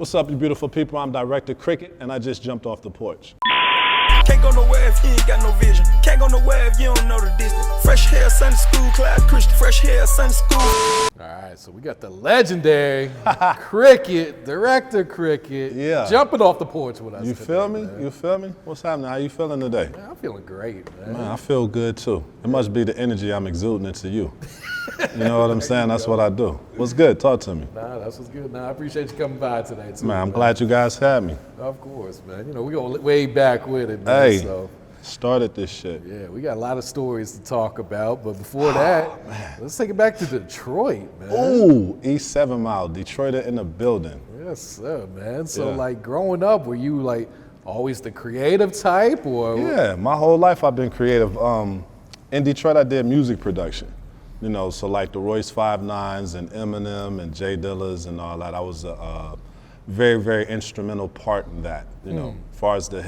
What's up, you beautiful people? I'm Director Cricket, and I just jumped off the porch. Can't go nowhere if you ain't got no vision. Can't go nowhere if you don't know the distance. Fresh hair, Sunday school, class Christian. Fresh hair, Sunday school. All right, so we got the legendary Cricket, Director Cricket, jumping off the porch with us. You feel me? Man. You feel me? What's happening? How you feeling today? Man, I'm feeling great, man. Man, I feel good too. It must be the energy I'm exuding into you. You know what I'm saying? That's what I do. What's good? Talk to me. Nah, that's what's good. Nah, I appreciate you coming by today, too. Man, I'm glad you guys had me. Of course, man. You know, we go way back with it, man. Hey, so. Started this shit. Yeah, we got a lot of stories to talk about, but before that, let's take it back to Detroit, man. Ooh, East 7 Mile, Detroit in the building. Yes, sir, man. So, like, growing up, were you, like, always the creative type, or? Yeah, my whole life I've been creative. In Detroit, I did music production. You know, so like the Royce 5'9" and Eminem and J Dillas and all that. I was a very, very instrumental part in that. You know, as far as the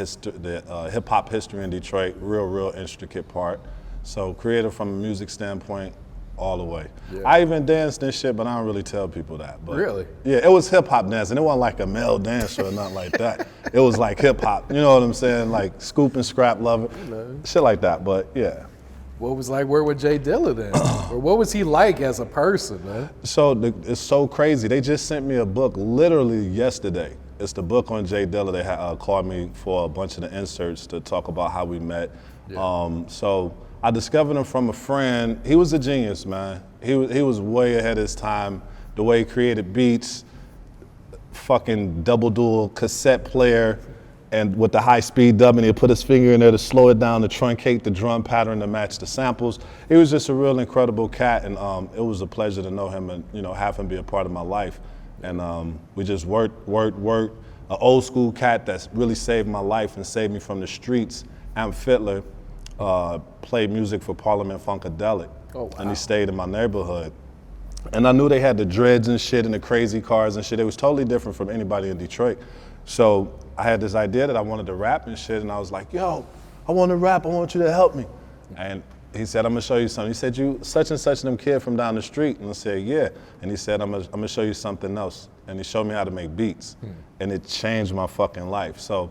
hip hop history in Detroit, real intricate part. So creative from a music standpoint, all the way. Yeah. I even danced and shit, but I don't really tell people that. But really? Yeah, it was hip hop dancing. It wasn't like a male dancer or nothing like that. It was like hip hop. You know what I'm saying? Like scoop and scrap lover, shit like that. But yeah. What was like, where with J Dilla then? Or what was he like as a person, man? So it's so crazy. They just sent me a book literally yesterday. It's the book on J Dilla. They called me for a bunch of the inserts to talk about how we met. Yeah. So I discovered him from a friend. He was a genius, man. He was way ahead of his time. The way he created beats, fucking double dual cassette player, and with the high-speed dubbing, he'd put his finger in there to slow it down, to truncate the drum pattern to match the samples. He was just a real incredible cat, and it was a pleasure to know him and have him be a part of my life. And we just worked. An old school cat that's really saved my life and saved me from the streets. Amp Fiddler played music for Parliament Funkadelic, and he stayed in my neighborhood. And I knew they had the dreads and shit and the crazy cars and shit. It was totally different from anybody in Detroit. So I had this idea that I wanted to rap and shit, and I was like, yo, I want to rap, I want you to help me. And he said, I'm gonna show you something. He said, you such and such them kid from down the street? And I said, yeah. And he said, I'm gonna show you something else. And he showed me how to make beats. And it changed my fucking life. So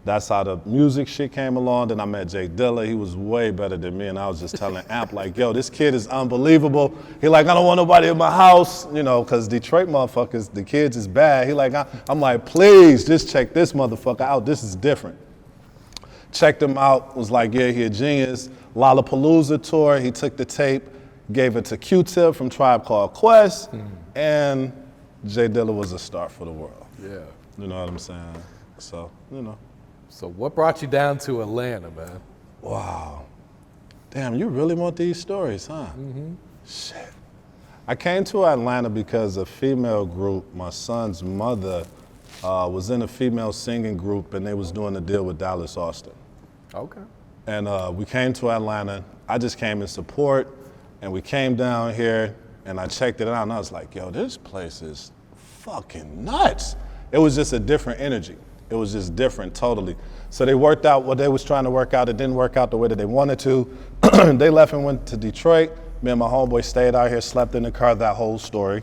that's how the music shit came along. Then I met J Dilla. He was way better than me. And I was just telling Amp, like, yo, this kid is unbelievable. He like, I don't want nobody in my house, because Detroit motherfuckers, the kids is bad. He like, I'm like, please, just check this motherfucker out. This is different. Checked him out, was like, yeah, he a genius. Lollapalooza tour, he took the tape, gave it to Q-Tip from Tribe Called Quest, and J Dilla was a star for the world. Yeah. You know what I'm saying? So, So what brought you down to Atlanta, man? Wow. Damn, you really want these stories, huh? Shit. I came to Atlanta because a female group, my son's mother, was in a female singing group, and they was doing a deal with Dallas Austin. Okay. And we came to Atlanta. I just came in support, and we came down here, and I checked it out, and I was like, yo, this place is fucking nuts. It was just a different energy. It was just different, totally. So they worked out what they was trying to work out. It didn't work out the way that they wanted to. They left and went to Detroit. Me and my homeboy stayed out here, slept in the car, that whole story.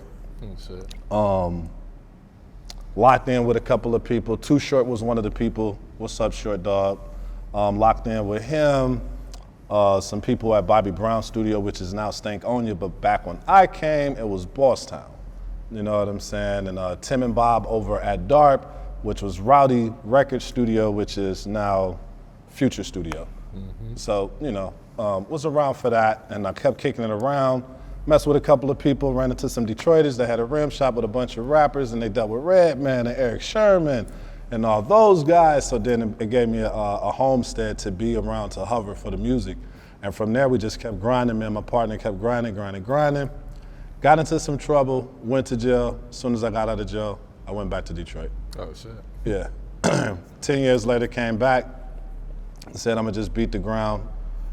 Locked in with a couple of people. Too Short was one of the people. What's up, Short Dog? Locked in with him. Some people at Bobby Brown's studio, which is now Stankonia, but back when I came, it was Boss Town. You know what I'm saying? And Tim and Bob over at DARP, which was Rowdy Record Studio, which is now Future Studio. So, was around for that, and I kept kicking it around, messed with a couple of people, ran into some Detroiters that had a rim shop with a bunch of rappers, and they dealt with Redman and Eric Sherman and all those guys. So then it gave me a homestead to be around, to hover for the music. And from there, we just kept grinding. Me and my partner kept grinding. Got into some trouble, went to jail. As soon as I got out of jail, I went back to Detroit. Oh, shit. Yeah. 10 years later, came back, said, I'm gonna just beat the ground,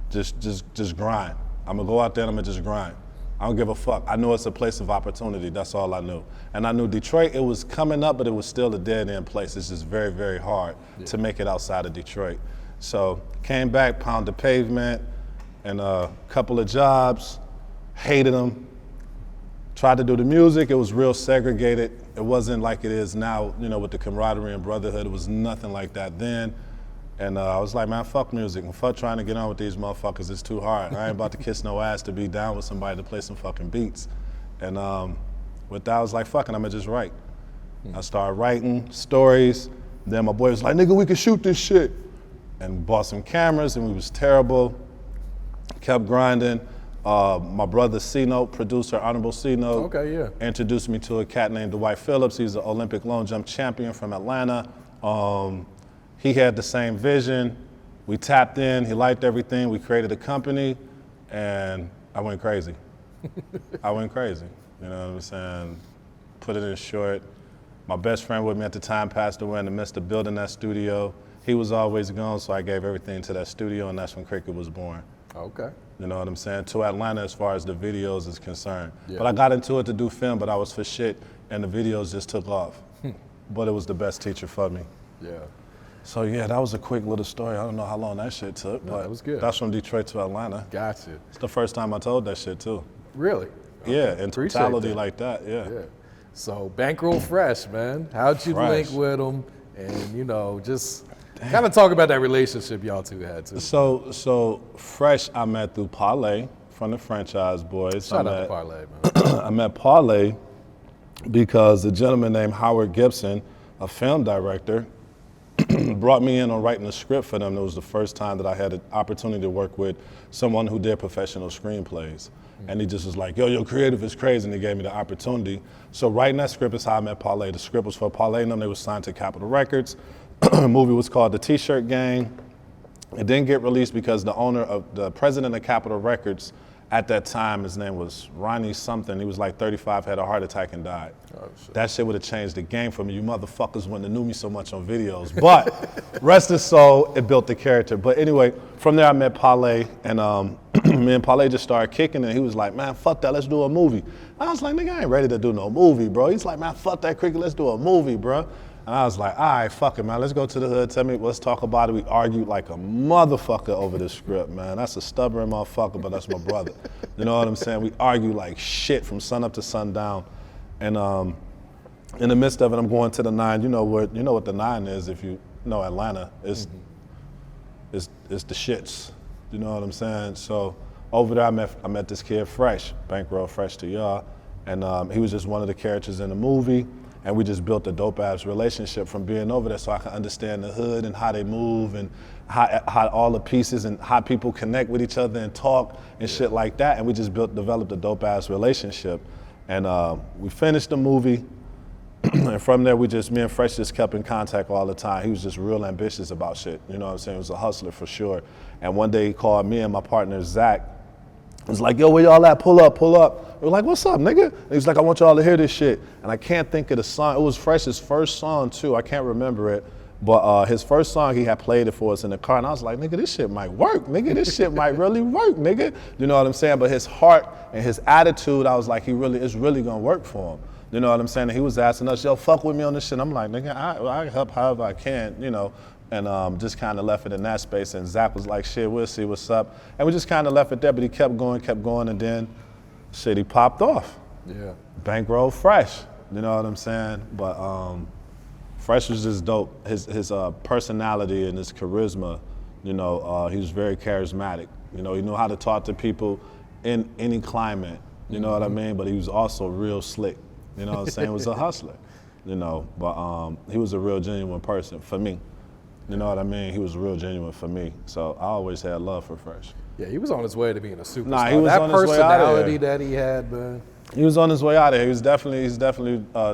just grind. I'm gonna go out there and I'm gonna just grind. I don't give a fuck. I knew it's a place of opportunity. That's all I knew. And I knew Detroit, it was coming up, but it was still a dead end place. It's just very, very hard to make it outside of Detroit. So came back, pounded pavement, and a couple of jobs, hated them, tried to do the music. It was real segregated. It wasn't like it is now, you know, with the camaraderie and brotherhood. It was nothing like that then. And I was like, man, fuck music and fuck trying to get on with these motherfuckers. It's too hard. I ain't about to kiss no ass to be down with somebody to play some fucking beats. And with that, I was like, fucking, I'm gonna just write. I started writing stories. Then my boy was like, nigga, we can shoot this shit. And bought some cameras, and we was terrible. Kept grinding. My brother C-Note, producer, Honorable C-Note, introduced me to a cat named Dwight Phillips. He's an Olympic long jump champion from Atlanta. He had the same vision. We tapped in, he liked everything. We created a company, and I went crazy. I went crazy, you know what I'm saying? Put it in short. My best friend with me at the time passed away in the midst of building that studio. He was always gone, so I gave everything to that studio, and that's when Cricket was born. Okay. You know what I'm saying? To Atlanta as far as the videos is concerned. Yeah. But I got into it to do film, but I was for shit, and the videos just took off. But it was the best teacher for me. Yeah. So yeah, that was a quick little story. I don't know how long that shit took, but that was good. That's from Detroit to Atlanta. Gotcha. It's the first time I told that shit too. Really? Yeah, in totality like that, yeah. So Bankroll Fresh, man. How'd you link with him? And you know, just kind of talk about that relationship y'all two had too. So Fresh I met through Parlay from the Franchise Boyz. Shout out to Parlay, man. I met Parlay because a gentleman named Howard Gibson, a film director, brought me in on writing a script for them. It was the first time that I had an opportunity to work with someone who did professional screenplays. And he just was like, yo, your creative is crazy, and he gave me the opportunity. So writing that script is how I met Parlay. The script was for Parlay and them. They were signed to Capitol Records. The movie was called The T-Shirt Gang. It didn't get released because the president of Capitol Records at that time, his name was Ronnie something. He was like 35, had a heart attack and died. Oh, shit. That shit would have changed the game for me. You motherfuckers wouldn't have knew me so much on videos. But rest his soul, it built the character. But anyway, from there I met Parlay, and me and Parlay just started kicking, and he was like, man, fuck that, let's do a movie. I was like, nigga, I ain't ready to do no movie, bro. He's like, man, fuck that, Cricket, let's do a movie, bro. And I was like, all right, fuck it, man. Let's go to the hood. Let's talk about it. We argued like a motherfucker over this script, man. That's a stubborn motherfucker, but that's my brother. You know what I'm saying? We argued like shit from sun up to sundown. And in the midst of it, I'm going to the 9. You know what the 9 is if you know Atlanta. It's the shits. You know what I'm saying? So over there, I met this kid, Fresh, Bankroll Fresh to y'all. And he was just one of the characters in the movie. And we just built a dope-ass relationship from being over there so I could understand the hood and how they move and how all the pieces and how people connect with each other and talk and shit like that. And we just developed a dope-ass relationship. And we finished the movie. And from there, me and Fresh just kept in contact all the time. He was just real ambitious about shit. You know what I'm saying? He was a hustler for sure. And one day he called me and my partner, Zach. He was like, yo, where y'all at? Pull up, pull up. We were like, what's up, nigga? And he was like, I want y'all to hear this shit. And I can't think of the song. It was Fresh's first song, too. I can't remember it. But his first song, he had played it for us in the car. And I was like, nigga, this shit might work. Nigga, this shit might really work, nigga. You know what I'm saying? But his heart and his attitude, I was like, it's really going to work for him. You know what I'm saying? And he was asking us, yo, fuck with me on this shit. I'm like, nigga, I help however I can, you know. And just kind of left it in that space. And Zach was like, shit, we'll see what's up. And we just kind of left it there, but he kept going, and then shit, he popped off. Yeah. Bankroll Fresh, you know what I'm saying? But Fresh was just dope. His personality and his charisma, you know, he was very charismatic. You know, he knew how to talk to people in any climate, you know what I mean? But he was also real slick, you know what I'm saying? He was a hustler, you know, but he was a real genuine person for me. You know what I mean? He was real genuine for me. So I always had love for Fresh. Yeah, he was on his way to being a superstar. Nah, he was on his way out of personality that he had, man. He was on his way out of here. He's definitely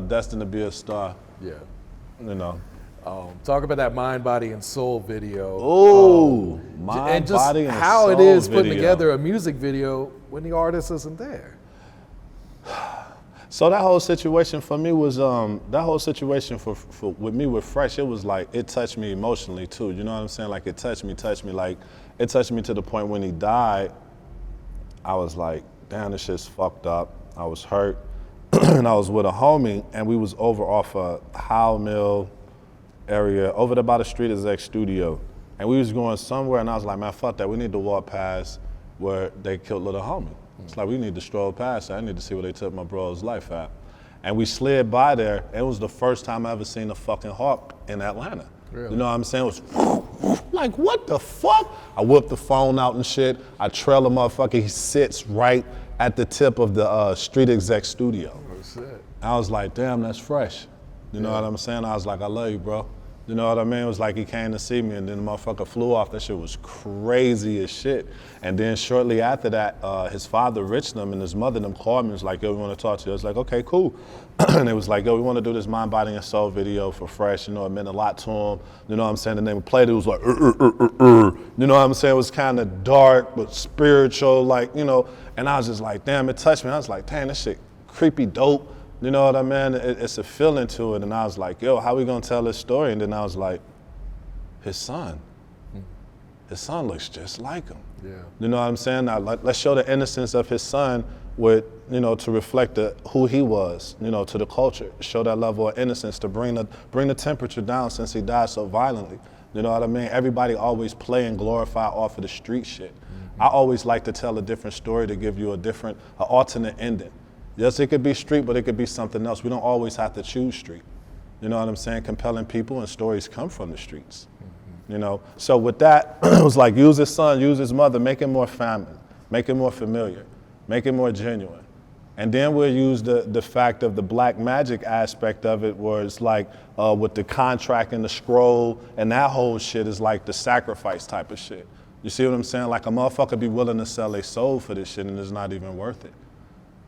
destined to be a star. Yeah. You know. Talk about that Mind, Body, and Soul video. Oh, Mind, Body, and Soul how it is putting video. together a music video when the artist isn't there. So that whole situation for me was with me with Fresh, it was like it touched me emotionally too. You know what I'm saying? Like it touched me. Like it touched me to the point when he died, I was like, damn, this shit's fucked up. I was hurt. And I was with a homie, and we was over off a Howell Mill area, over there by the street is X Studio. And we was going somewhere, and I was like, man, fuck that. We need to walk past where they killed little homie. It's like, we need to stroll past that. I need to see where they took my bro's life at. And we slid by there. It was the first time I ever seen a fucking hawk in Atlanta. Really? You know what I'm saying? It was like, what the fuck? I whipped the phone out and shit. I trail a motherfucker. He sits right at the tip of the street exec studio. Oh, shit. I was like, damn, that's fresh. You know what I'm saying? I was like, I love you, bro. You know what I mean? It was like he came to see me and then the motherfucker flew off. That shit was crazy as shit. And then shortly after that, his father, Richnum, and his mother, them called me and was like, yo, we want to talk to you. I was like, okay, cool. And it was like, yo, we want to do this Mind, Body, and Soul video for Fresh. You know, it meant a lot to him. You know what I'm saying? And then we played it, was like, You know what I'm saying? It was kind of dark, but spiritual, like, you know. And I was just like, damn, it touched me. I was like, damn, this shit creepy dope. You know what I mean? It's a feeling to it. And I was like, yo, how we gonna tell this story? And then I was like, his son looks just like him. Yeah. You know what I'm saying? Now, let's show the innocence of his son with, you know, to reflect who he was, you know, to the culture. Show that level of innocence to bring the temperature down since he died so violently. You know what I mean? Everybody always play and glorify off of the street shit. I always like to tell a different story to give you an alternate ending. Yes, it could be street, but it could be something else. We don't always have to choose street. You know what I'm saying? Compelling people and stories come from the streets. You know? So with that, it was like, use his son, use his mother, make it more family, make it more familiar, make it more genuine. And then we'll use the fact of the black magic aspect of it, where it's like with the contract and the scroll and that whole shit is like the sacrifice type of shit. You see what I'm saying? Like a motherfucker be willing to sell their soul for this shit and it's not even worth it.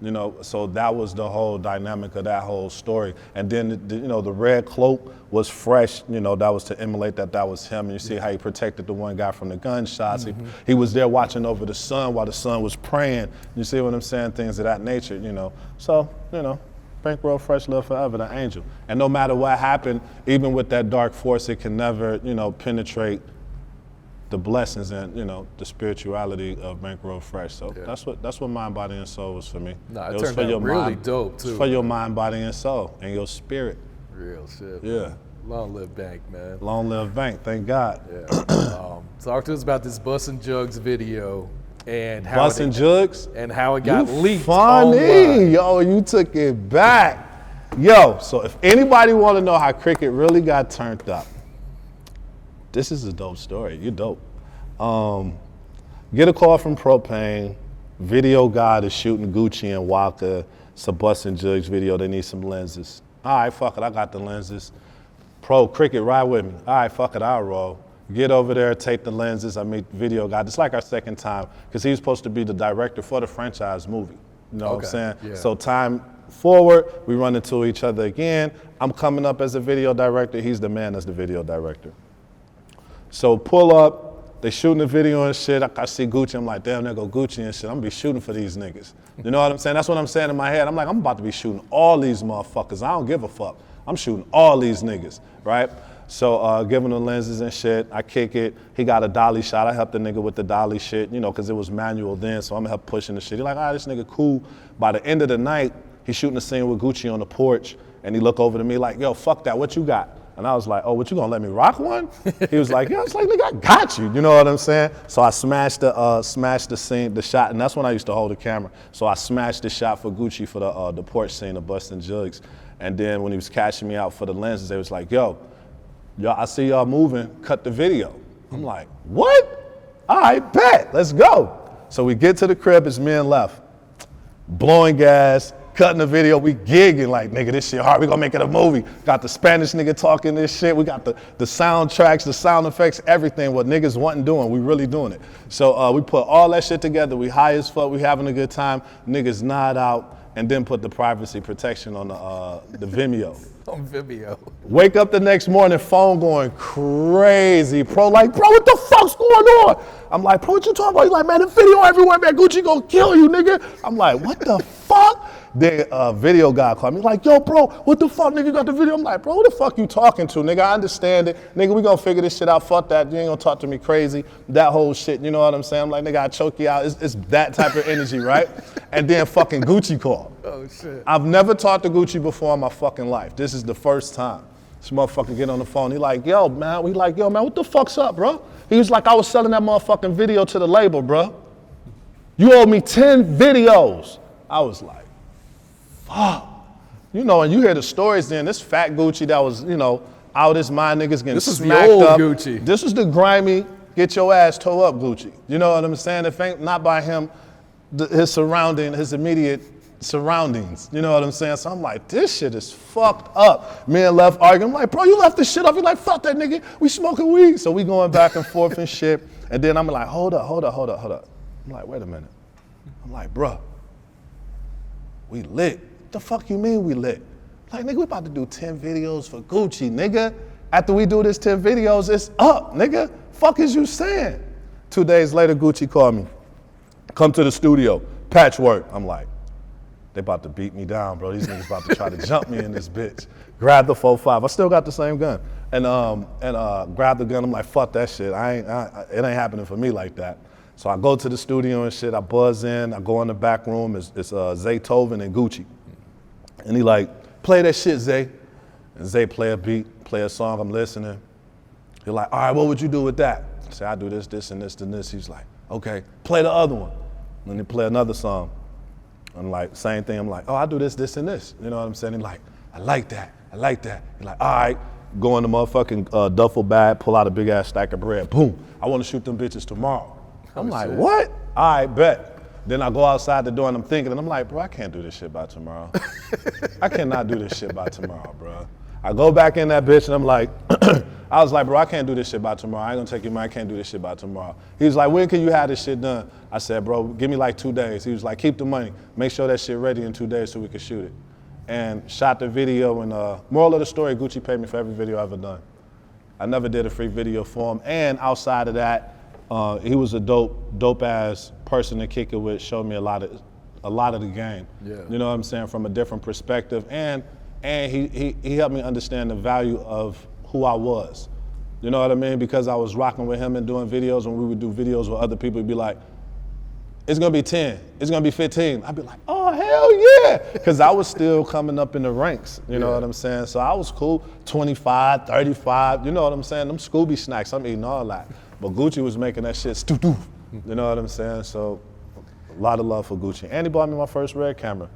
You know, so that was the whole dynamic of that whole story. And then, you know, the red cloak was Fresh, you know, that was to emulate that was him. And you see how he protected the one guy from the gunshots. He was there watching over the son while the son was praying. You see what I'm saying? Things of that nature, you know. So, you know, Bankroll Fresh live forever, the angel. And no matter what happened, even with that dark force, it can never, you know, penetrate the blessings and, you know, the spirituality of Bankroll Fresh. So that's what Mind, Body, and Soul was for me. Nah, it turned out really dope too. It's for your mind, body, and soul, and your spirit. Real shit. Yeah. Man. Long live Bank, man. Long live Bank, thank God. Yeah. Talk to us about this Bussin Juggs video and how Bussin Juggs? And how it got leaked. Funny, online. yo, you took it back. Yo, so if anybody want to know how Cricket really got turned up, this is a dope story. You're dope. Get a call from Propane. Video guy is shooting Gucci and Waka. It's a Bussin Juggs video. They need some lenses. All right, fuck it. I got the lenses. Cricket, ride with me. All right, fuck it. I'll roll. Get over there, take the lenses. I meet video guy. It's like our second time because he was supposed to be the director for the franchise movie. You know what I'm saying? Yeah. So time forward, we run into each other again. I'm coming up as a video director. He's the man as the video director. So pull up, they shooting the video and shit. I see Gucci, I'm like, damn, there go Gucci and shit. I'm gonna be shooting for these niggas. You know what I'm saying? That's what I'm saying in my head. I'm like, I'm about to be shooting all these motherfuckers. I don't give a fuck. I'm shooting all these niggas, right? So giving the lenses and shit, I kick it. He got a dolly shot. I helped the nigga with the dolly shit, you know, cause it was manual then, so I'm gonna help pushing the shit. He like, this nigga cool. By the end of the night, he's shooting a scene with Gucci on the porch, and he look over to me like, yo, fuck that, what you got? And I was like, oh, what, you gonna let me rock one? He was like, yeah. I was like, nigga, I got you. You know what I'm saying? So I smashed the scene, the shot, and that's when I used to hold the camera. So I smashed the shot for Gucci for the porch scene of Bussin Juggs. And then when he was cashing me out for the lenses, they was like, yo, I see y'all moving, cut the video. I'm like, what? All right, bet, let's go. So we get to the crib, it's me and Left. Blowing gas, cutting the video, we gigging like, nigga, this shit hard, we gonna make it a movie. Got the Spanish nigga talking this shit, we got the soundtracks, the sound effects, everything, what niggas wasn't doing, we really doing it. So we put all that shit together, we high as fuck, we having a good time, niggas nod out, and then put the privacy protection on the Vimeo. On Vimeo. Wake up the next morning, phone going crazy. Like, bro, what the fuck's going on? I'm like, bro, what you talking about? He's like, man, the video everywhere, man, Gucci gonna kill you, nigga. I'm like, what the fuck? The video guy called me like, yo, bro, what the fuck, nigga, got the video? I'm like, bro, who the fuck you talking to, nigga? I understand it. Nigga, we gonna figure this shit out. Fuck that. You ain't gonna talk to me crazy. That whole shit, you know what I'm saying? I'm like, nigga, I choke you out. It's that type of energy, right? And then fucking Gucci called. Oh, shit. I've never talked to Gucci before in my fucking life. This is the first time. This motherfucker get on the phone. He like, yo, man. We like, yo, man, what the fuck's up, bro? He was like, I was selling that motherfucking video to the label, bro. You owe me 10 videos. I was like, fuck. You know, and you hear the stories then, this fat Gucci that was, you know, out his mind, niggas getting This is the smacked old up. Gucci. This was the grimy, get your ass toe up Gucci. You know what I'm saying? If ain't not by him, his immediate surroundings. You know what I'm saying? So I'm like, this shit is fucked up. Me and Left arguing. I'm like, bro, you left this shit off. He's like, fuck that nigga. We smoking weed. So we going back and forth and shit. And then I'm like, hold up. I'm like, wait a minute. I'm like, bro, we lit. What the fuck you mean we lit? Like, nigga, we about to do 10 videos for Gucci, nigga. After we do this 10 videos, it's up, nigga. Fuck is you saying? 2 days later, Gucci called me. Come to the studio, patchwork. I'm like, they about to beat me down, bro. These niggas about to try to jump me in this bitch. Grab the 4.5. I still got the same gun. And grab the gun. I'm like, fuck that shit. It ain't happening for me like that. So I go to the studio and shit. I buzz in. I go in the back room. It's Zaytoven and Gucci. And he like, play that shit, Zay. And Zay play a beat, play a song. I'm listening. He's like, all right, what would you do with that? I say, I do this, this, and this, and this. He's like, okay, play the other one. And then he play another song. I'm like, same thing. I'm like, oh, I do this, this, and this. You know what I'm saying? He's like, I like that. He's like, all right. Go in the motherfucking duffel bag, pull out a big ass stack of bread. Boom. I want to shoot them bitches tomorrow. I'm like, what? All right, bet. Then I go outside the door and I'm thinking, and I'm like, bro, I can't do this shit by tomorrow. I cannot do this shit by tomorrow, bro. I go back in that bitch and I'm like, I was like, bro, I can't do this shit by tomorrow. I ain't gonna take your money, I can't do this shit by tomorrow. He was like, when can you have this shit done? I said, bro, give me like 2 days. He was like, keep the money. Make sure that shit ready in 2 days so we can shoot it. And shot the video, and moral of the story, Gucci paid me for every video I've ever done. I never did a free video for him. And outside of that, he was a dope ass person to kick it with, showed me a lot of the game. Yeah. You know what I'm saying, from a different perspective. And he helped me understand the value of who I was. You know what I mean? Because I was rocking with him and doing videos, when we would do videos with other people, he'd be like, it's gonna be 10, it's gonna be 15. I'd be like, oh, hell yeah. Because I was still coming up in the ranks, you know what I'm saying? So I was cool, 25, 35, you know what I'm saying? Them Scooby snacks, I'm eating all that. But Gucci was making that shit stu-doo, you know what I'm saying? So a lot of love for Gucci. And he bought me my first Red camera.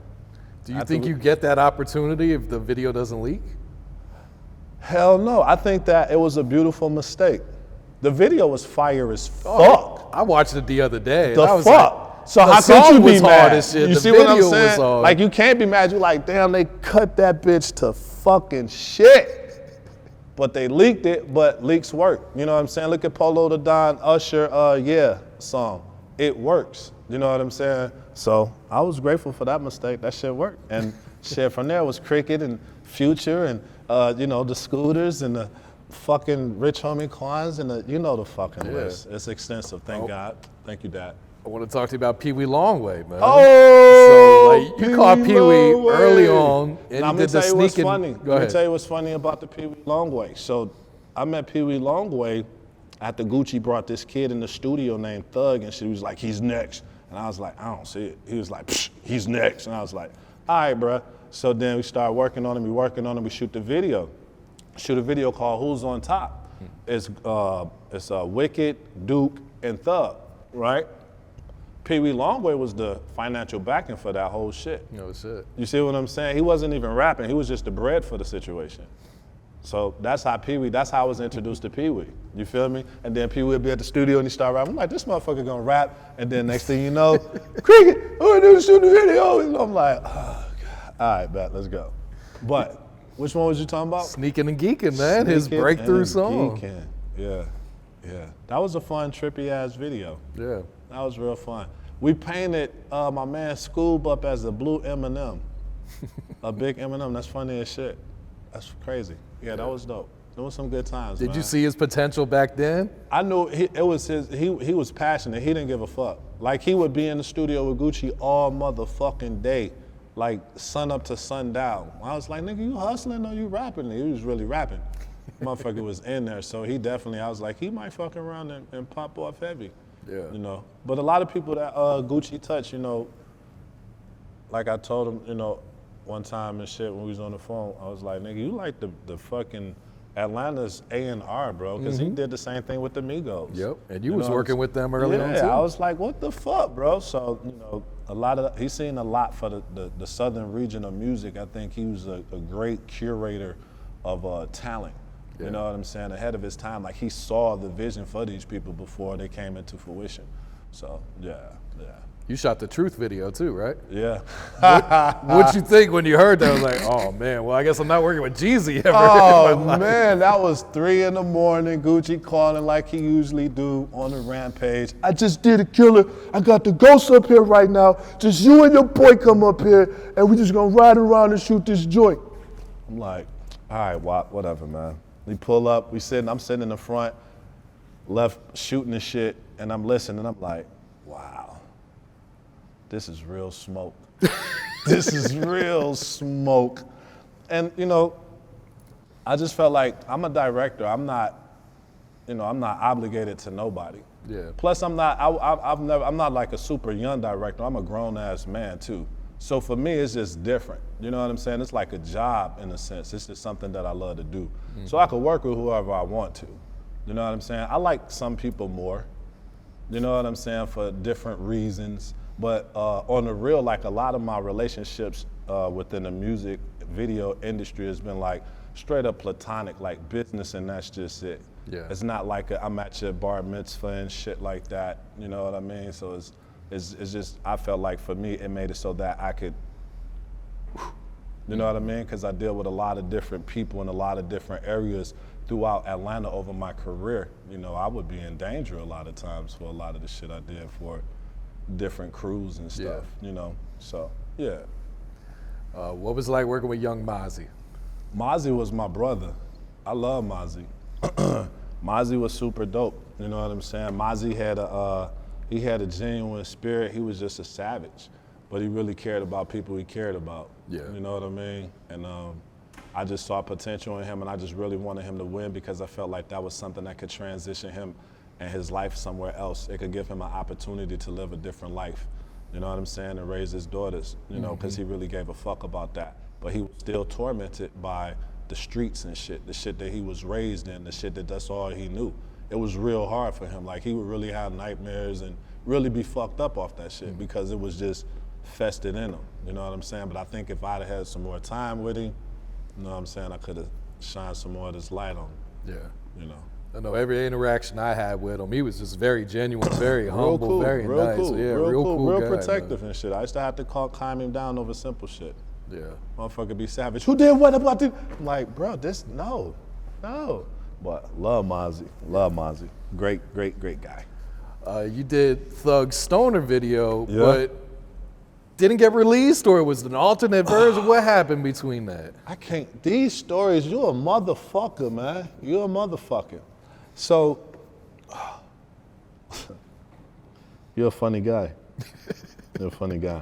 Do you think you get that opportunity if the video doesn't leak? Hell no, I think that it was a beautiful mistake. The video was fire as fuck. Oh, I watched it the other day. The and I was fuck? Like, so how could you be mad? As shit. You The see what I'm video was saying? hard. Like, you can't be mad. You're like, damn, they cut that bitch to fucking shit. But they leaked it, but leaks work. You know what I'm saying? Look at Polo the Don Usher, Yeah song. It works. You know what I'm saying? So I was grateful for that mistake. That shit worked. And shit from there was Cricket and Future and, you know, the Scooters and the fucking Rich Homie Quans and the, you know the fucking list. It's extensive, thank God. Thank you, Dad. I want to talk to you about Peewee Longway, man. Oh, so like you caught Peewee early on, and now, you did the sneaking. Let me Go ahead. tell you what's funny about the Peewee Longway. So I met Peewee Longway after Gucci brought this kid in the studio named Thug, and she was like, he's next. And I was like, I don't see it. He was like, psh, he's next. And I was like, all right, bruh. So then we started working on him, we shoot the video. Shoot a video called Who's on Top. It's Wicked, Duke, and Thug, right? Peewee Longway was the financial backing for that whole shit. No shit. You see what I'm saying? He wasn't even rapping, he was just the bread for the situation. So that's how I was introduced to Peewee. You feel me? And then Peewee would be at the studio and he started rapping. I'm like, this motherfucker gonna rap. And then next thing you know, Cricket, oh, dude, shoot the video. And I'm like, oh, God. All right, bet, let's go. But which one was you talking about? Sneaking and Geeking, man. His Sneaking breakthrough and song. Geekin'. Yeah. That was a fun, trippy ass video. Yeah. That was real fun. We painted my man Scoob up as a blue M&M. A big M&M, that's funny as shit. That's crazy. Yeah, that was dope. There was some good times, Did you see his potential back then? I knew he was passionate. He didn't give a fuck. Like, he would be in the studio with Gucci all motherfucking day, like sun up to sundown. I was like, nigga, you hustling or you rapping? He was really rapping. Motherfucker was in there, so he definitely, I was like, he might fuck around and pop off heavy. Yeah. You know, but a lot of people that Gucci touched, you know, like I told him, you know, one time and shit when we was on the phone, I was like, nigga, you like the fucking Atlanta's A&R, bro, because he did the same thing with the Migos. Yep, and you was working with them early on too. Yeah, I was like, what the fuck, bro? So, you know, he's seen a lot for the southern region of music. I think he was a great curator of talent. Yeah. You know what I'm saying? Ahead of his time, like he saw the vision for these people before they came into fruition. So, yeah. You shot the Truth video too, right? Yeah. What'd you think when you heard that? I was like, oh man, well I guess I'm not working with Jeezy ever. Oh man, that was 3 a.m. Gucci calling like he usually do on the rampage. I just did a killer. I got the ghost up here right now. Just you and your boy come up here and we just gonna ride around and shoot this joint. I'm like, all right, whatever, man. We pull up, I'm sitting in the front, left shooting the shit, and I'm listening, and I'm like, wow. This is real smoke. This is real smoke. And, you know, I just felt like I'm a director. I'm not obligated to nobody. Yeah. Plus, I'm not like a super young director. I'm a grown ass man too. So for me, it's just different. You know what I'm saying? It's like a job in a sense. It's just something that I love to do. So I could work with whoever I want to. You know what I'm saying? I like some people more. You know what I'm saying? For different reasons. But on the real, like a lot of my relationships within the music video industry has been like straight up platonic, like business, and that's just it. Yeah. It's not like I'm at your bar mitzvah and shit like that. You know what I mean? So it's just, I felt like for me, it made it so that I could, you know what I mean? Because I deal with a lot of different people in a lot of different areas throughout Atlanta over my career. You know, I would be in danger a lot of times for a lot of the shit I did for different crews and stuff, you know, so, yeah. What was it like working with Young Mazi? Mazi was my brother. I love Mazi. Mazi was super dope, you know what I'm saying? Mazi had a genuine spirit. He was just a savage, but he really cared about people he cared about. Yeah. You know what I mean? And I just saw potential in him, and I just really wanted him to win because I felt like that was something that could transition him and his life somewhere else. It could give him an opportunity to live a different life, you know what I'm saying, and raise his daughters, you know, because he really gave a fuck about that. But he was still tormented by the streets and shit, the shit that he was raised in, the shit that's all he knew. It was real hard for him. Like, he would really have nightmares and really be fucked up off that shit because it was just festered in him, you know what I'm saying? But I think if I'd have had some more time with him, you know what I'm saying, I could have shined some more of this light on him. Yeah. You know. I know every interaction I had with him, he was just very genuine, very humble, cool, very real nice. Cool, yeah, real cool, cool real guy, protective man. and shit. I used to have to calm him down over simple shit. Yeah. Motherfucker be savage. Who did what about this? I'm like, bro, no. But love Mazi. Great guy. You did Thug's Stoner video, but didn't get released, or it was an alternate version? What happened between that? I can't, these stories, you a motherfucker, man. You a motherfucker. So, you're a funny guy. You're a funny guy.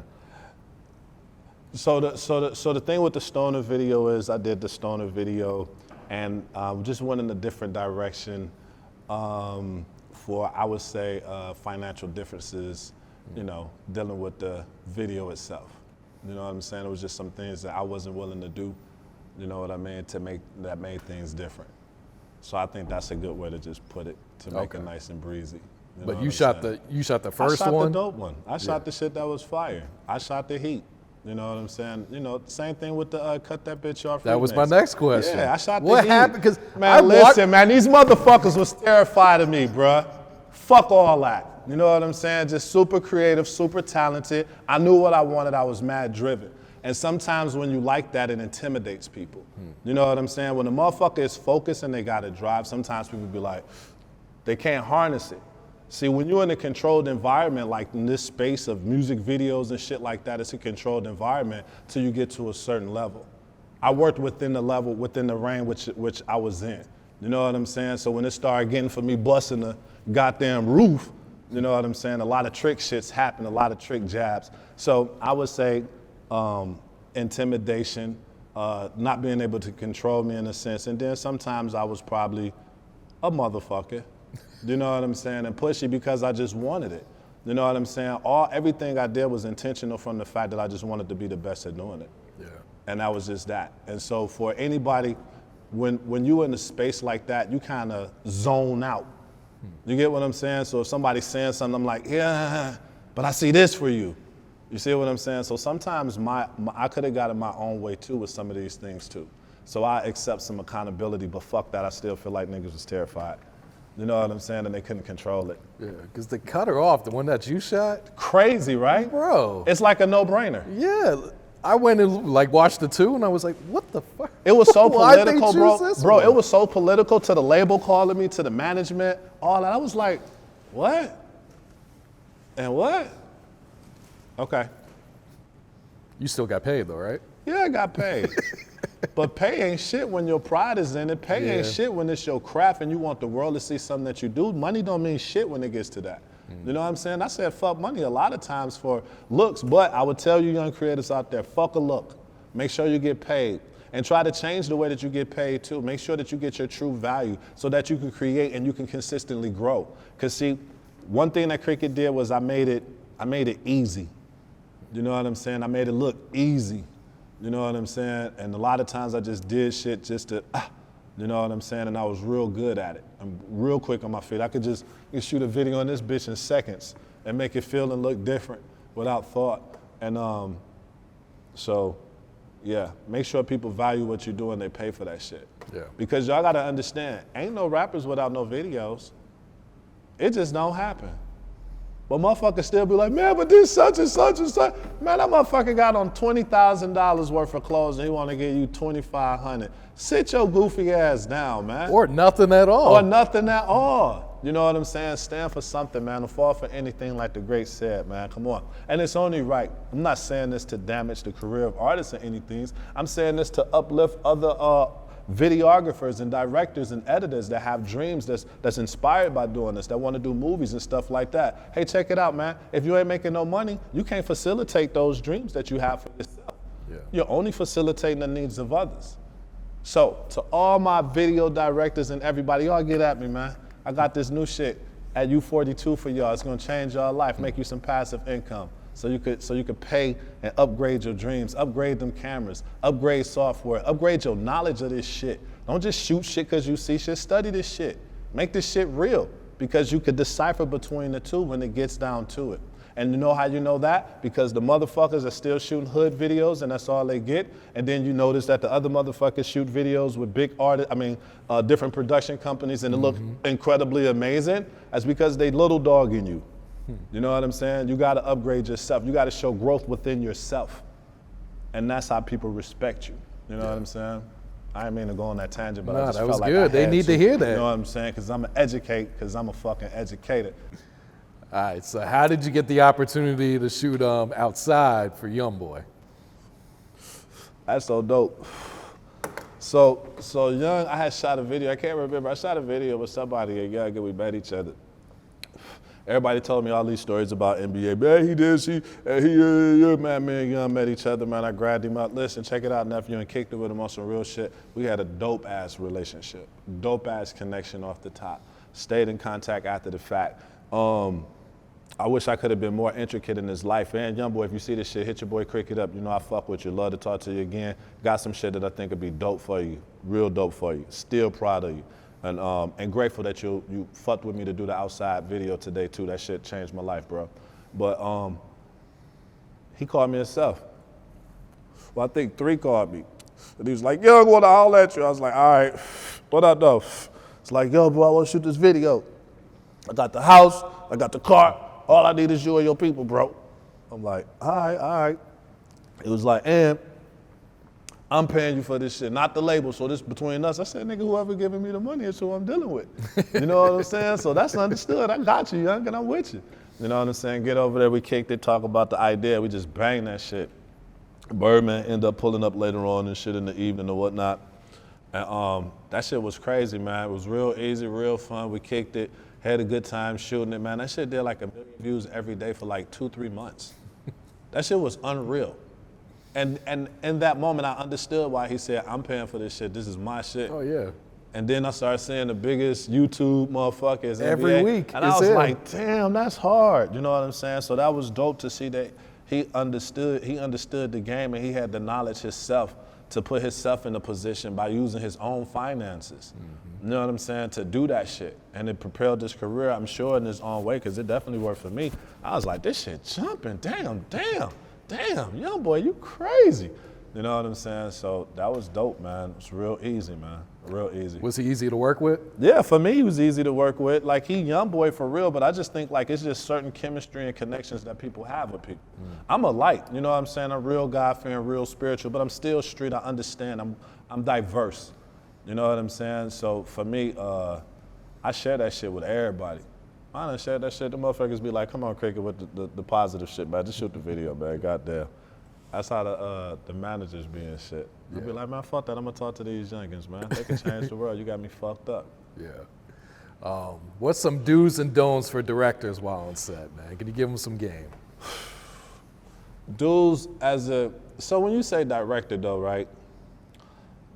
So the thing with the Stoner video is I did the Stoner video and just went in a different direction for, I would say, financial differences, you know, dealing with the video itself. You know what I'm saying? It was just some things that I wasn't willing to do, you know what I mean, that made things different. So I think that's a good way to just put it, to make it nice and breezy. But you shot the first one? I shot the dope one. I shot the shit that was fire. I shot the heat. You know what I'm saying? You know, same thing with the cut that bitch off. That was my next question. Yeah, I shot the heat. What happened? Because man, listen, man, these motherfuckers was terrified of me, bruh. Fuck all that. You know what I'm saying? Just super creative, super talented. I knew what I wanted. I was mad driven. And sometimes when you like that, it intimidates people. You know what I'm saying? When a motherfucker is focused and they got to drive, sometimes people be like, they can't harness it. See, when you're in a controlled environment, like in this space of music videos and shit like that, it's a controlled environment till you get to a certain level. I worked within the level, within the range which I was in. You know what I'm saying? So when it started getting for me busting the goddamn roof, you know what I'm saying? A lot of trick shits happen, a lot of trick jabs. So I would say intimidation, not being able to control me in a sense. And then sometimes I was probably a motherfucker. You know what I'm saying? And pushy because I just wanted it. You know what I'm saying? Everything I did was intentional from the fact that I just wanted to be the best at doing it. Yeah. And that was just that. And so for anybody when you in a space like that, you kind of zone out. You get what I'm saying? So if somebody's saying something, I'm like, yeah, but I see this for you. You see what I'm saying? So sometimes I could have got in my own way too with some of these things too. So I accept some accountability, but fuck that, I still feel like niggas was terrified. You know what I'm saying? And they couldn't control it. Yeah, because the cutter off, the one that you shot. Crazy, right? Bro. It's like a no-brainer. Yeah. I went and like watched the two and I was like, what the fuck? It was so Why'd they political, choose bro. this Bro, one? it was so political to the label calling me, to the management, all that. I was like, what? And what? Okay. You still got paid though, right? Yeah, I got paid. But pay ain't shit when your pride is in it. Pay ain't shit when it's your craft and you want the world to see something that you do. Money don't mean shit when it gets to that. You know what I'm saying? I said fuck money a lot of times for looks, but I would tell you young creators out there, fuck a look. Make sure you get paid. And try to change the way that you get paid too. Make sure that you get your true value so that you can create and you can consistently grow. Cause see, one thing that Cricket did was I made it easy. You know what I'm saying? I made it look easy. You know what I'm saying? And a lot of times I just did shit just to, you know what I'm saying? And I was real good at it. I'm real quick on my feet. I could just shoot a video on this bitch in seconds and make it feel and look different without thought. And so, yeah, make sure people value what you do and they pay for that shit. Yeah. Because y'all gotta understand, ain't no rappers without no videos. It just don't happen. But motherfuckers still be like, man, but this such and such and such. Man, that motherfucker got on $20,000 worth of clothes and he wanna give you $2,500. Sit your goofy ass down, man. Or nothing at all. Or nothing at all. You know what I'm saying? Stand for something, man. Don't fall for anything like the great said, man. Come on. And it's only right. I'm not saying this to damage the career of artists or anything. I'm saying this to uplift other videographers and directors and editors that have dreams that's inspired by doing this, that want to do movies and stuff like that. Hey, check it out, man. If you ain't making no money, you can't facilitate those dreams that you have for yourself. Yeah. You're only facilitating the needs of others. So to all my video directors and everybody, y'all get at me, man. I got this new shit at U42 for y'all. It's gonna change y'all life, make you some passive income. So you could pay and upgrade your dreams, upgrade them cameras, upgrade software, upgrade your knowledge of this shit. Don't just shoot shit because you see shit, study this shit. Make this shit real because you could decipher between the two when it gets down to it. And you know how you know that? Because the motherfuckers are still shooting hood videos and that's all they get. And then you notice that the other motherfuckers shoot videos with big artists, different production companies and it look incredibly amazing. That's because they little dogging you. You know what I'm saying? You gotta upgrade yourself. You gotta show growth within yourself. And that's how people respect you. You know what I'm saying? I didn't mean to go on that tangent, but I just felt like good. They need to hear that. You know what I'm saying? Because I'm a fucking educator. All right, so how did you get the opportunity to shoot outside for Youngboy? That's so dope. So Young, I had shot a video. I can't remember. I shot a video with somebody at Young and we met each other. Everybody told me all these stories about NBA. Man, he did, man, me and Young met each other, man. I grabbed him out. Listen, check it out, nephew, and kicked it with him on some real shit. We had a dope-ass relationship, dope-ass connection off the top. Stayed in contact after the fact. I wish I could have been more intricate in his life. And Youngboy, if you see this shit, hit your boy Cricket up. You know I fuck with you. Love to talk to you again. Got some shit that I think would be dope for you, real dope for you. Still proud of you. And grateful that you fucked with me to do the outside video today too. That shit changed my life, bro. But he called me himself. Well, I think 3 called me. And he was like, yo, I want to holler at you. I was like, all right, what up though? It's like, yo, bro, I want to shoot this video. I got the house, I got the car. All I need is you and your people, bro. I'm like, all right. It was like, and I'm paying you for this shit, not the label, so this between us. I said, nigga, whoever giving me the money is who I'm dealing with. You know what I'm saying? So that's understood. I got you, Young, and I'm with you. You know what I'm saying? Get over there, we kicked it, talk about the idea. We just bang that shit. Birdman ended up pulling up later on and shit in the evening or whatnot. And that shit was crazy, man. It was real easy, real fun. We kicked it, had a good time shooting it, man. That shit did like 1 million views every day for like 2-3 months. That shit was unreal. And in that moment, I understood why he said, I'm paying for this shit. This is my shit. Oh, yeah. And then I started seeing the biggest YouTube motherfuckers every NBA, week. And I was like, damn, that's hard. You know what I'm saying? So that was dope to see that he understood the game and he had the knowledge himself to put himself in a position by using his own finances. You know what I'm saying? To do that shit. And it propelled his career, I'm sure, in his own way, because it definitely worked for me. I was like, this shit jumping, damn, young boy, you crazy. You know what I'm saying? So that was dope, man. It was real easy, man. Real easy. Was he easy to work with? Yeah, for me, he was easy to work with. Like, he young boy for real, but I just think, like, it's just certain chemistry and connections that people have with people. I'm a light, you know what I'm saying? I'm real God-fearing, real spiritual, but I'm still street. I understand. I'm diverse. You know what I'm saying? So for me, I share that shit with everybody. I done shared that shit. The motherfuckers be like, come on, Cricket, with the positive shit, man. Just shoot the video, man. Goddamn. That's how the managers be and shit. They'll be like, man, fuck that. I'm going to talk to these youngins, man. They can change the world. You got me fucked up. Yeah. What's some do's and don'ts for directors while on set, man? Can you give them some game? Do's so when you say director though, right?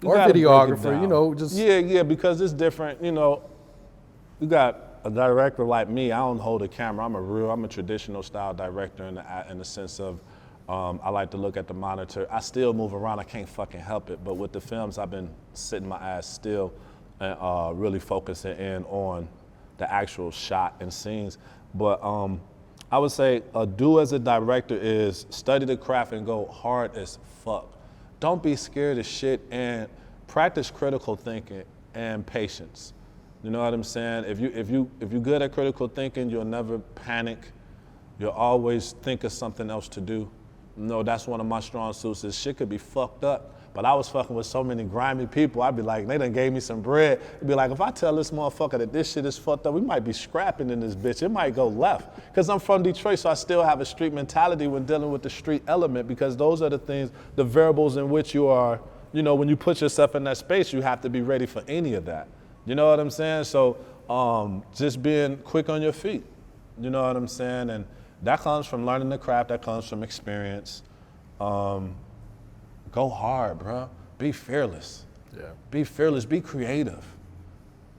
Or videographer, you know, just. Yeah, because it's different, you know. You got a director like me, I don't hold a camera. I'm a traditional style director in the sense of, I like to look at the monitor. I still move around, I can't fucking help it. But with the films, I've been sitting my ass still and really focusing in on the actual shot and scenes. But I would say a do as a director is study the craft and go hard as fuck. Don't be scared of shit and practice critical thinking and patience. You know what I'm saying? If you're good at critical thinking, you'll never panic. You'll always think of something else to do. No, that's one of my strong suits. Is shit could be fucked up, but I was fucking with so many grimy people. I'd be like, they done gave me some bread. It'd be like, if I tell this motherfucker that this shit is fucked up, we might be scrapping in this bitch. It might go left. Because I'm from Detroit, so I still have a street mentality when dealing with the street element, because those are the things, the variables in which you are, you know, when you put yourself in that space, you have to be ready for any of that. You know what I'm saying? So just being quick on your feet. You know what I'm saying? And that comes from learning the craft, that comes from experience. Go hard, bro. Be fearless. Yeah. Be fearless, be creative.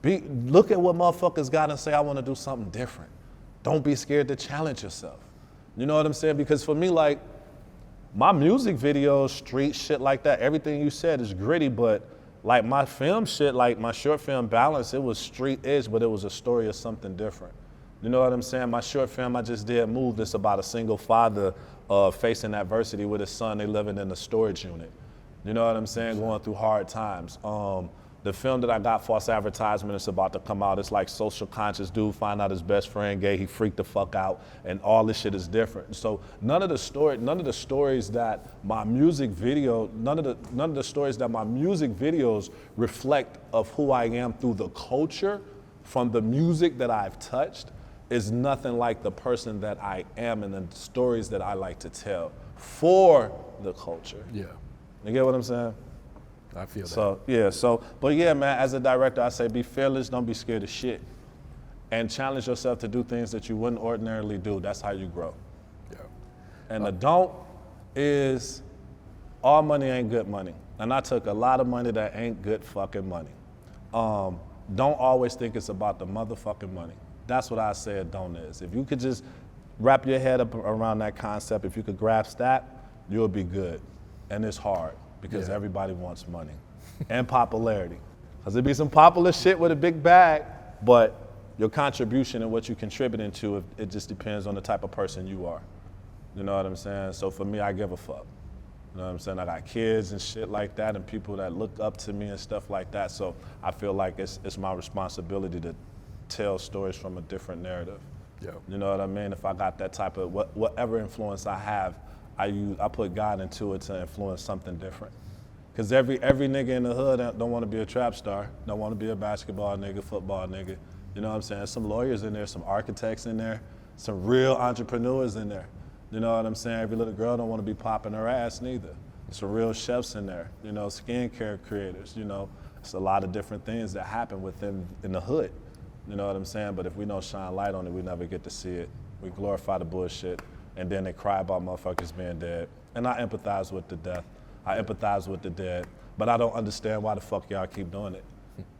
Look at what motherfuckers got and say, I want to do something different. Don't be scared to challenge yourself. You know what I'm saying? Because for me, like, my music videos, street shit like that, everything you said is gritty, but like my film shit, like my short film Balance, it was street edge, but it was a story of something different. You know what I'm saying? My short film I just did, Move, it's about a single father facing adversity with his son. They living in a storage unit. You know what I'm saying? Going through hard times. The film that I got, False Advertisement, it's about to come out. It's like social conscious dude find out his best friend gay, he freaked the fuck out, and all this shit is different. So none of the stories that my music video, none of the stories that my music videos reflect of who I am through the culture from the music that I've touched is nothing like the person that I am and the stories that I like to tell for the culture. Yeah. You get what I'm saying? I feel that. But yeah, man, as a director, I say be fearless, don't be scared of shit. And challenge yourself to do things that you wouldn't ordinarily do. That's how you grow. Yeah. And the don't is all money ain't good money. And I took a lot of money that ain't good fucking money. Don't always think it's about the motherfucking money. That's what I say a don't is. If you could just wrap your head up around that concept, if you could grasp that, you'll be good. And it's hard. Because everybody wants money and popularity. Because there'd be some popular shit with a big bag, but your contribution and what you're contributing to, it just depends on the type of person you are. You know what I'm saying? So for me, I give a fuck. You know what I'm saying? I got kids and shit like that and people that look up to me and stuff like that. So I feel like it's my responsibility to tell stories from a different narrative. Yeah. You know what I mean? If I got that type of, whatever influence I have, I put God into it to influence something different. Cause every nigga in the hood don't want to be a trap star, don't want to be a basketball nigga, football nigga. You know what I'm saying? There's some lawyers in there, some architects in there, some real entrepreneurs in there. You know what I'm saying? Every little girl don't want to be popping her ass neither. Some real chefs in there, you know, skincare creators, you know. It's a lot of different things that happen in the hood. You know what I'm saying? But if we don't shine light on it, we never get to see it. We glorify the bullshit. And then they cry about motherfuckers being dead. And I empathize with the death. I empathize with the dead. But I don't understand why the fuck y'all keep doing it.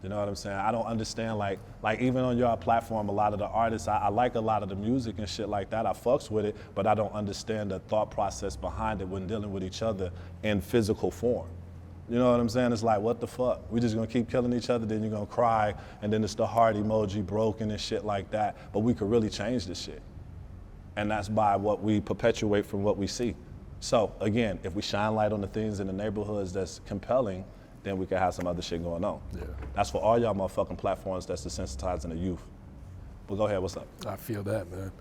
You know what I'm saying? I don't understand, like even on your platform, a lot of the artists, I like a lot of the music and shit like that. I fucks with it, but I don't understand the thought process behind it when dealing with each other in physical form. You know what I'm saying? It's like, what the fuck? We just gonna keep killing each other, then you're gonna cry, and then it's the heart emoji broken and shit like that. But we could really change this shit. And that's by what we perpetuate from what we see. So again, if we shine light on the things in the neighborhoods that's compelling, then we can have some other shit going on. Yeah. That's for all y'all motherfucking platforms that's desensitizing the youth. But go ahead, what's up? I feel that, man.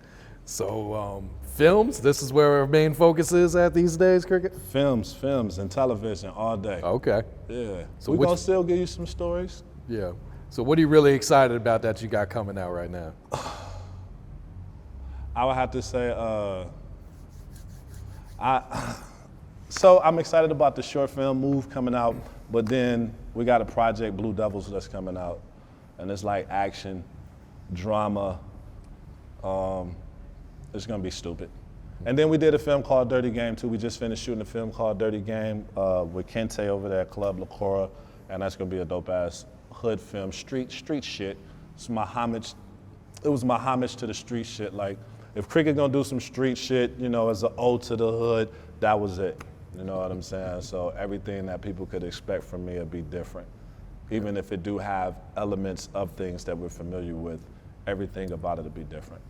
So films, this is where our main focus is at these days, Cricket? Films, and television all day. Okay. Yeah. So we gonna still give you some stories. Yeah. So what are you really excited about that you got coming out right now? I would have to say, so I'm excited about the short film Move coming out, but then we got a project, Blue Devils, that's coming out. And it's like action, drama, it's gonna be stupid. And then we did a film called Dirty Game too. We just finished shooting a film called Dirty Game with Kente over there at Club La Cora, and that's gonna be a dope ass hood film, street shit. It's my homage. It was my homage to the street shit. Like, if Cricket gonna do some street shit, you know, as an ode to the hood, that was it. You know what I'm saying? So everything that people could expect from me would be different. Even if it do have elements of things that we're familiar with, everything about it will be different.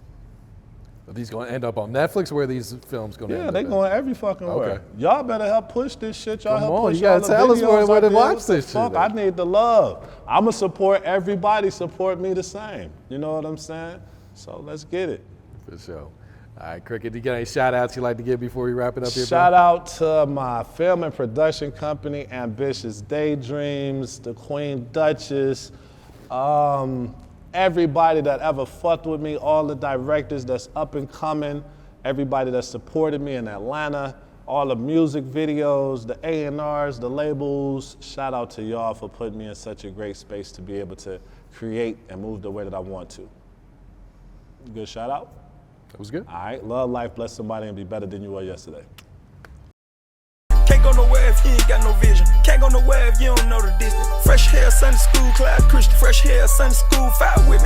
Are these going to end up on Netflix? Where are these films going to end up? Yeah, they going every fucking where. Y'all better help push this shit. Y'all Come help on, push you gotta all the tell us videos where I to did. watch What the this shit fuck? at? I need the love. I'ma support everybody. Support me the same. You know what I'm saying? So let's get it. For sure. All right, Cricket, do you get any shout outs you'd like to give before we wrap it up here? Shout out to my film and production company, Ambitious Daydreams, the Queen Duchess, everybody that ever fucked with me, all the directors that's up and coming, everybody that supported me in Atlanta, all the music videos, the A&Rs, the labels. Shout out to y'all for putting me in such a great space to be able to create and move the way that I want to. Good shout out? That was good. All right, love life, bless somebody, and be better than you were yesterday. Can't go nowhere if you ain't got no vision. Can't go nowhere if you don't know the distance. Fresh hair, Sunday school, Cloud Christian. Fresh hair, Sunday school, fight with me.